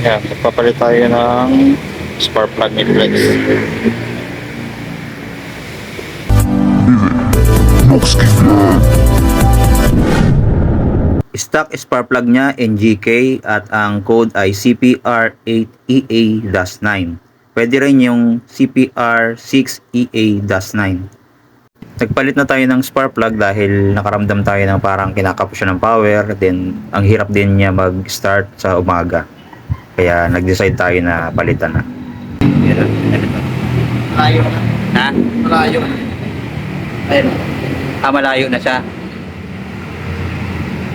Yan, magpapalit tayo ng spark plug ni Flex. Stock spark plug niya NGK at ang code ay CPR8EA-9. Pwede rin yung CPR6EA-9. Nagpalit na tayo ng spark plug dahil nakaramdam tayo ng parang kinakapos siya ng power, then ang hirap din niya mag-start sa umaga. Kaya nag-decide tayo na palitan na. Malayo na. Ha? Malayo na. Ayun. Malayo na siya.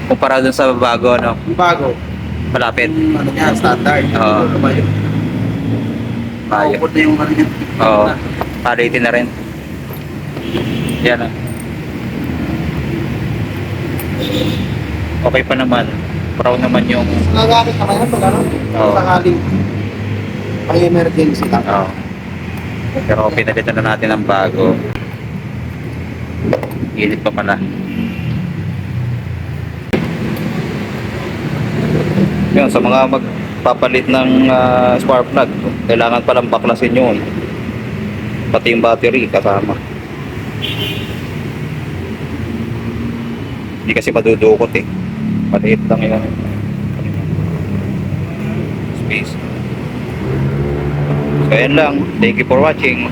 Kumpara dun sa bago, no? Bago. Malapit. Ano niya, standard. Oo. Lumayo. Malayo. Maupot na yung ano niya. Oo. Palitin na rin. Yan ah. Okay pa naman. Proud naman yung... Nagagamit na kaya pag ano? Oo. Sakaling may emergency lang. Oo. Pero pinalitan na natin ng bago. Init pa pala. Yun, sa mga magpapalit ng spark plug, kailangan palang baklasin yun. Pati yung battery kasama. Hindi kasi madudukot eh. Maliit lang yun. Space. So yan lang. Thank you for watching.